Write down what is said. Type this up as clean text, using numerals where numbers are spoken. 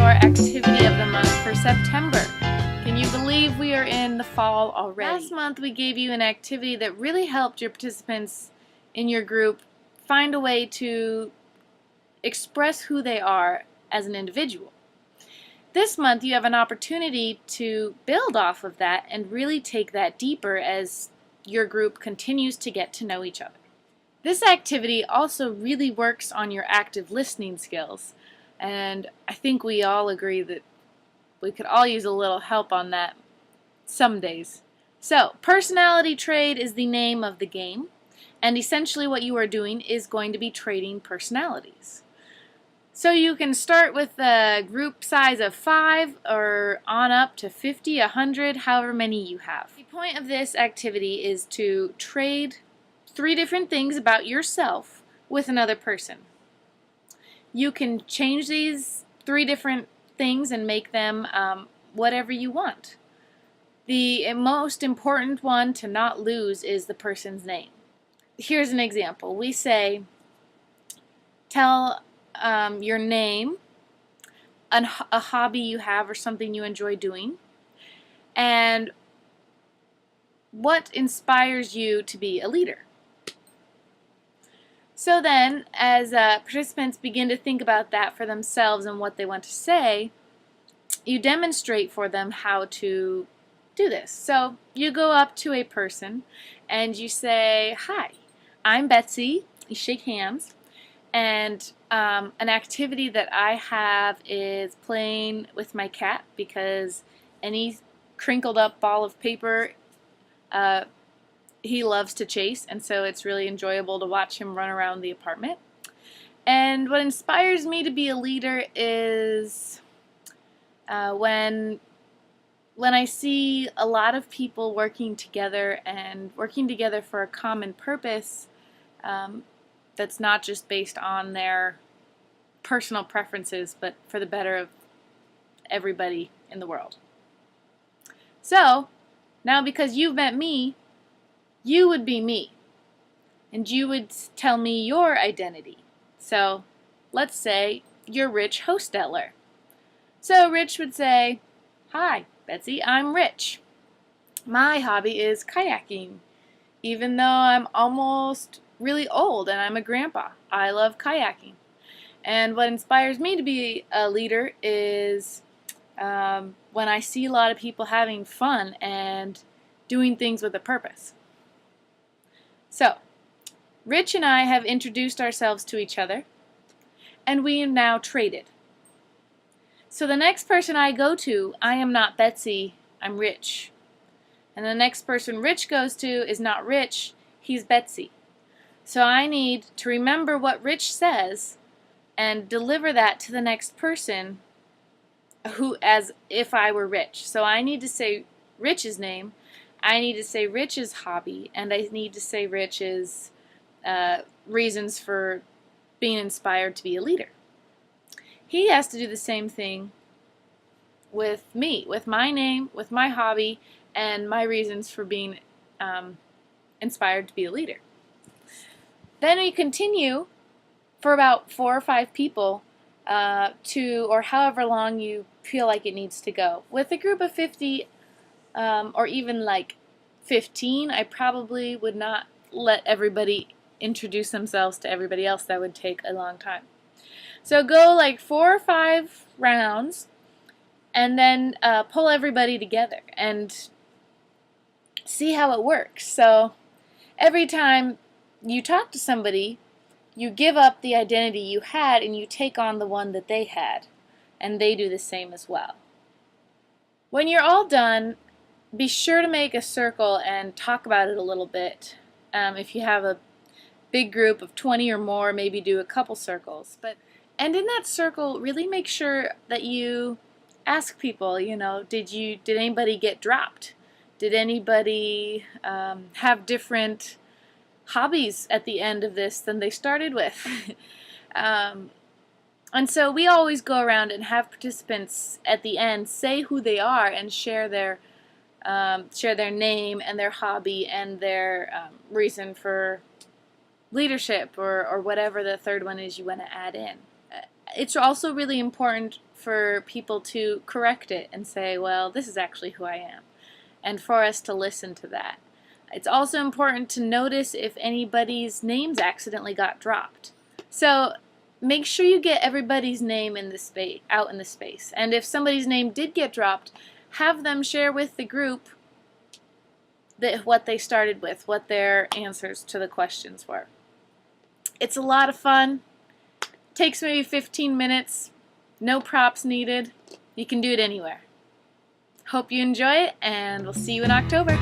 your activity of the month for September. Can you believe we are in the fall already? Last month we gave you an activity that really helped your participants in your group find a way to express who they are as an individual. This month you have an opportunity to build off of that and really take that deeper as your group continues to get to know each other. This activity also really works on your active listening skills, and I think we all agree that we could all use a little help on that some days. So, personality trade is the name of the game, and essentially what you are doing is going to be trading personalities. So you can start with a group size of 5 or on up to 50, 100, however many you have. The point of this activity is to trade 3 different things about yourself with another person. You can change these 3 different things and make them whatever you want. The most important one to not lose is the person's name. Here's an example. We say, tell your name, a hobby you have or something you enjoy doing, and what inspires you to be a leader. So then, as participants begin to think about that for themselves and what they want to say, you demonstrate for them how to do this. So you go up to a person and you say, "Hi, I'm Betsy." You shake hands. And an activity that I have is playing with my cat, because any crinkled up ball of paper he loves to chase, and so it's really enjoyable to watch him run around the apartment. And what inspires me to be a leader is when I see a lot of people working together for a common purpose, that's not just based on their personal preferences, but for the better of everybody in the world. So, now because you've met me, you would be me, and you would tell me your identity. So, let's say you're Rich Hostetler. So Rich would say, "Hi, Betsy, I'm Rich. My hobby is kayaking. Even though I'm almost really old and I'm a grandpa, I love kayaking. And what inspires me to be a leader is when I see a lot of people having fun and doing things with a purpose." So, Rich and I have introduced ourselves to each other, and we have now traded. So the next person I go to, I am not Betsy, I'm Rich. And the next person Rich goes to is not Rich, he's Betsy. So I need to remember what Rich says and deliver that to the next person as if I were Rich. So I need to say Rich's name, I need to say Rich's hobby, and I need to say Rich's reasons for being inspired to be a leader. He has to do the same thing with me, with my name, with my hobby, and my reasons for being inspired to be a leader. Then we continue for about 4 or 5 people or however long you feel like it needs to go. With a group of 50 or even like 15, I probably would not let everybody introduce themselves to everybody else. That would take a long time. So go like 4 or 5 rounds and then pull everybody together and see how it works. So every time you talk to somebody, you give up the identity you had and you take on the one that they had, and they do the same as well. When you're all done, be sure to make a circle and talk about it a little bit. If you have a big group of 20 or more, maybe do a couple circles. And in that circle, really make sure that you ask people, did anybody get dropped? Did anybody have different hobbies at the end of this than they started with? And so we always go around and have participants at the end say who they are and share their name and their hobby and their reason for leadership or whatever the third one is you want to add in. it's also really important for people to correct it and say, well, this is actually who I am, and for us to listen to that. It's also important to notice if anybody's names accidentally got dropped. So make sure you get everybody's name in the space, out in the space. And if somebody's name did get dropped, have them share with the group what they started with, what their answers to the questions were. It's a lot of fun. Takes maybe 15 minutes. No props needed. You can do it anywhere. Hope you enjoy it, and we'll see you in October.